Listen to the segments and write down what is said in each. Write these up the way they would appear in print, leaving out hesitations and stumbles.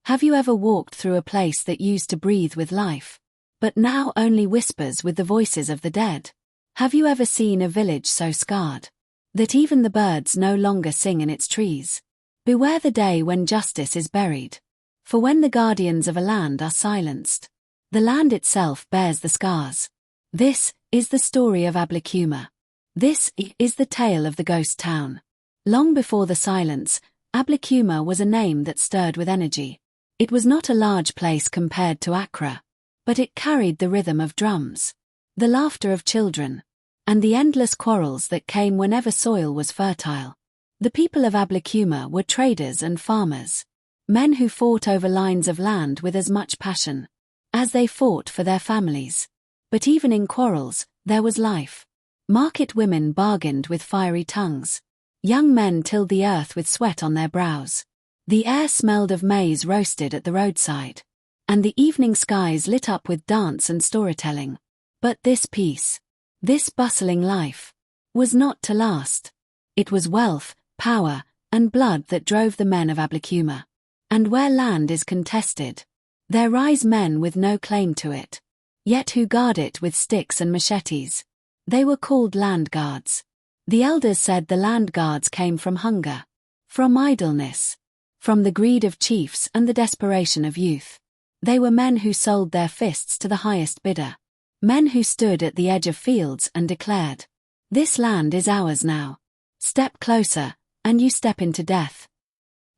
Have you ever walked through a place that used to breathe with life, but now only whispers with the voices of the dead? Have you ever seen a village so scarred that even the birds no longer sing in its trees? Beware the day when justice is buried, for when the guardians of a land are silenced, the land itself bears the scars. This is the story of Ablekuma. This is the tale of the ghost town. Long before the silence, Ablekuma was a name that stirred with energy. It was not a large place compared to Accra, but it carried the rhythm of drums, the laughter of children, and the endless quarrels that came whenever soil was fertile. The people of Ablekuma were traders and farmers, men who fought over lines of land with as much passion as they fought for their families. But even in quarrels, there was life. Market women bargained with fiery tongues. Young men tilled the earth with sweat on their brows. The air smelled of maize roasted at the roadside, and the evening skies lit up with dance and storytelling. But this peace, this bustling life, was not to last. It was wealth, power, and blood that drove the men of Ablekuma. And where land is contested, there rise men with no claim to it, yet who guard it with sticks and machetes. They were called land guards. The elders said the land guards came from hunger, from idleness, from the greed of chiefs and the desperation of youth. They were men who sold their fists to the highest bidder, men who stood at the edge of fields and declared, "This land is ours now. Step closer, and you step into death."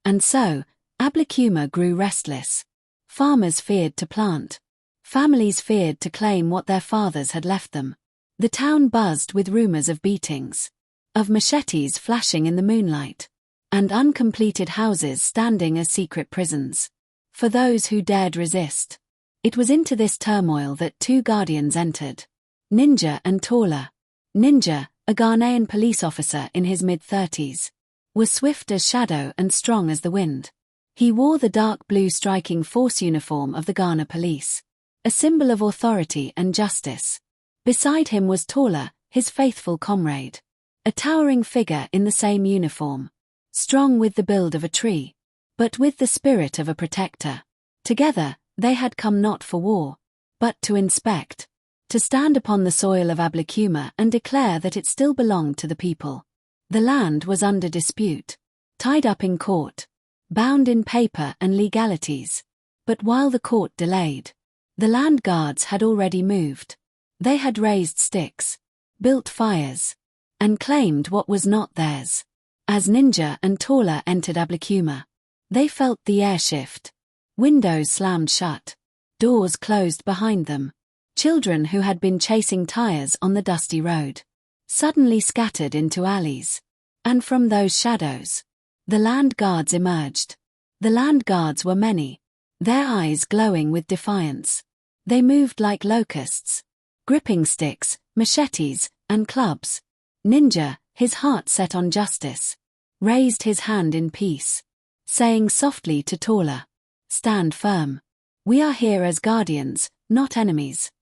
And so, Ablekuma grew restless. Farmers feared to plant. Families feared to claim what their fathers had left them. The town buzzed with rumors of beatings, of machetes flashing in the moonlight, and uncompleted houses standing as secret prisons for those who dared resist. It was into this turmoil that two guardians entered, Ninja and Taller. Ninja, a Ghanaian police officer in his mid-30s, was swift as shadow and strong as the wind. He wore the dark blue striking force uniform of the Ghana police, a symbol of authority and justice. Beside him was Taller, his faithful comrade, a towering figure in the same uniform, strong with the build of a tree, but with the spirit of a protector. Together, they had come not for war, but to inspect, to stand upon the soil of Ablekuma and declare that it still belonged to the people. The land was under dispute, tied up in court, bound in paper and legalities. But while the court delayed, the land guards had already moved. They had raised sticks, built fires, and claimed what was not theirs. As Ninja and Taller entered Ablekuma, they felt the air shift. Windows slammed shut, doors closed behind them. Children who had been chasing tires on the dusty road suddenly scattered into alleys. And from those shadows, the land guards emerged. The land guards were many, their eyes glowing with defiance. They moved like locusts, gripping sticks, machetes, and clubs. Ninja, his heart set on justice, raised his hand in peace, saying softly to Taller, "Stand firm. We are here as guardians, not enemies."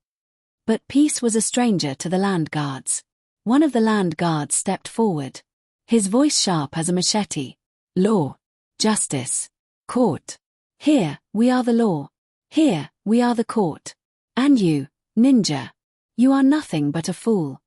But peace was a stranger to the land guards. One of the land guards stepped forward, his voice sharp as a machete. "Law, justice, court. Here, we are the law. Here, we are the court. And you, Ninja, you are nothing but a fool."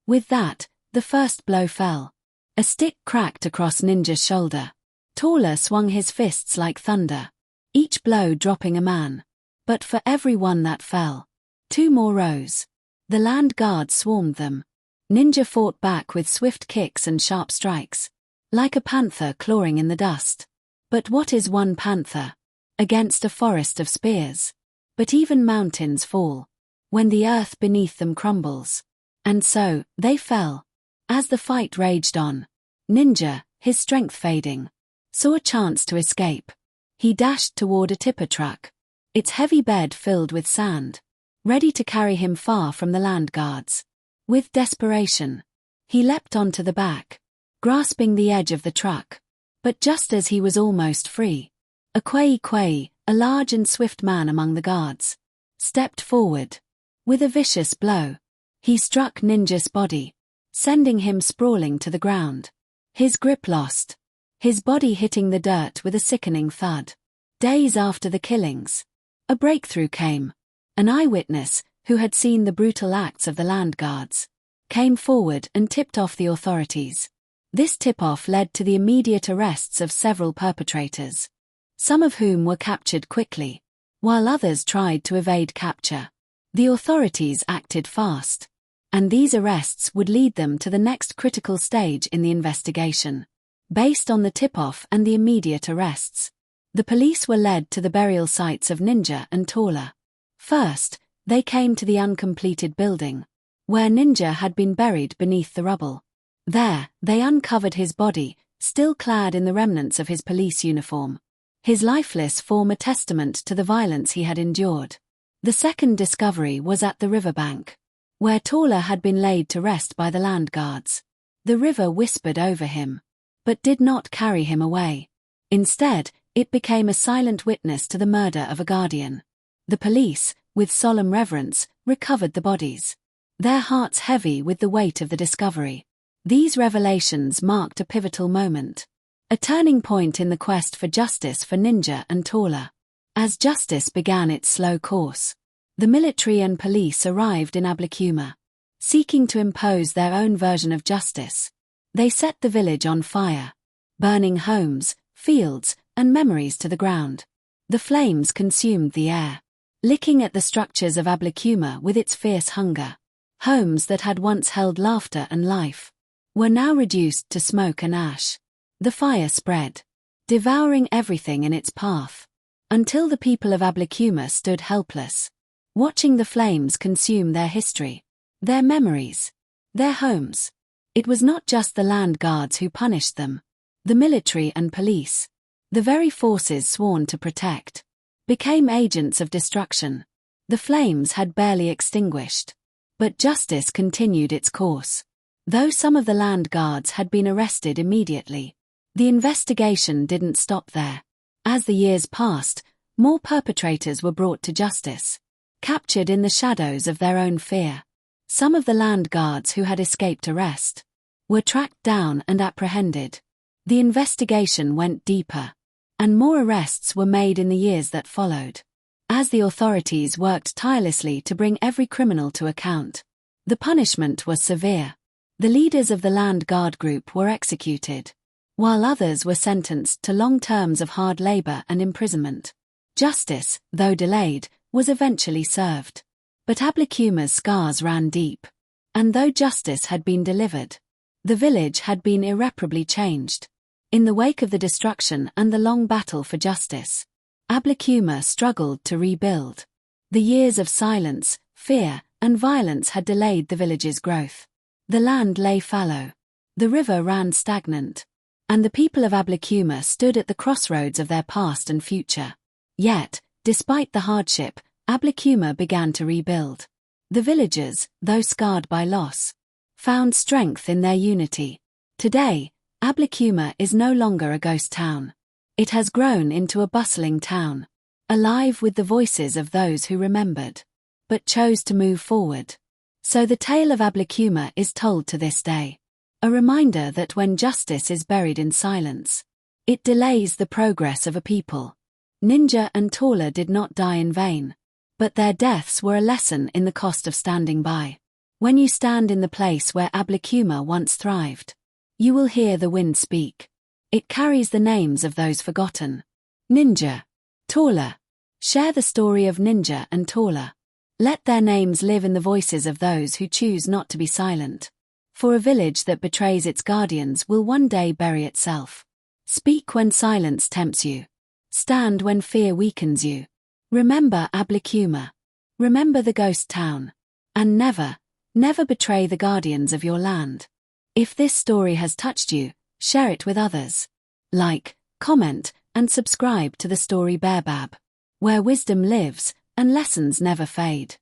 With that, the first blow fell. A stick cracked across Ninja's shoulder. Taller swung his fists like thunder, each blow dropping a man. But for every one that fell, two more rose. The land guards swarmed them. Ninja fought back with swift kicks and sharp strikes, like a panther clawing in the dust. But what is one panther against a forest of spears? But even mountains fall when the earth beneath them crumbles. And so, they fell. As the fight raged on, Ninja, his strength fading, saw a chance to escape. He dashed toward a tipper truck, its heavy bed filled with sand, ready to carry him far from the land guards. With desperation, he leapt onto the back, grasping the edge of the truck. But just as he was almost free, a Kwei, a large and swift man among the guards, stepped forward. With a vicious blow, he struck Ninja's body, sending him sprawling to the ground. His grip lost, his body hitting the dirt with a sickening thud. Days after the killings, a breakthrough came. An eyewitness, who had seen the brutal acts of the land guards, came forward and tipped off the authorities. This tip-off led to the immediate arrests of several perpetrators, some of whom were captured quickly, while others tried to evade capture. The authorities acted fast, and these arrests would lead them to the next critical stage in the investigation. Based on the tip-off and the immediate arrests, the police were led to the burial sites of Ninja and Taller. First, they came to the uncompleted building, where Ninja had been buried beneath the rubble. There, they uncovered his body, still clad in the remnants of his police uniform. His lifeless form a testament to the violence he had endured. The second discovery was at the riverbank, where Taller had been laid to rest by the land guards. The river whispered over him, but did not carry him away. Instead, it became a silent witness to the murder of a guardian. The police, with solemn reverence, recovered the bodies, their hearts heavy with the weight of the discovery. These revelations marked a pivotal moment, a turning point in the quest for justice for Ninja and Taller. As justice began its slow course, the military and police arrived in Ablekuma, seeking to impose their own version of justice. They set the village on fire, burning homes, fields, and memories to the ground. The flames consumed the air, licking at the structures of Ablekuma with its fierce hunger. Homes that had once held laughter and life were now reduced to smoke and ash. The fire spread, devouring everything in its path, until the people of Ablekuma stood helpless, watching the flames consume their history, their memories, their homes. It was not just the land guards who punished them. The military and police, the very forces sworn to protect, became agents of destruction. The flames had barely extinguished, but justice continued its course. Though some of the land guards had been arrested immediately, the investigation didn't stop there. As the years passed, more perpetrators were brought to justice, captured in the shadows of their own fear. Some of the land guards who had escaped arrest were tracked down and apprehended. The investigation went deeper, and more arrests were made in the years that followed. As the authorities worked tirelessly to bring every criminal to account, the punishment was severe. The leaders of the land guard group were executed, while others were sentenced to long terms of hard labor and imprisonment. Justice, though delayed, was eventually served. But Ablekuma's scars ran deep, and though justice had been delivered, the village had been irreparably changed. In the wake of the destruction and the long battle for justice, Ablekuma struggled to rebuild. The years of silence, fear, and violence had delayed the village's growth. The land lay fallow, the river ran stagnant, and the people of Ablekuma stood at the crossroads of their past and future. Yet, despite the hardship, Ablekuma began to rebuild. The villagers, though scarred by loss, found strength in their unity. Today, Ablekuma is no longer a ghost town. It has grown into a bustling town, alive with the voices of those who remembered, but chose to move forward. So the tale of Ablekuma is told to this day, a reminder that when justice is buried in silence, it delays the progress of a people. Ninja and Taller did not die in vain, but their deaths were a lesson in the cost of standing by. When you stand in the place where Ablekuma once thrived, you will hear the wind speak. It carries the names of those forgotten. Ninja, Taller. Share the story of Ninja and Taller. Let their names live in the voices of those who choose not to be silent. For a village that betrays its guardians will one day bury itself. Speak when silence tempts you. Stand when fear weakens you. Remember Ablekuma. Remember the ghost town. And never, never betray the guardians of your land. If this story has touched you, share it with others. Like, comment, and subscribe to the Story Baobab, where wisdom lives and lessons never fade.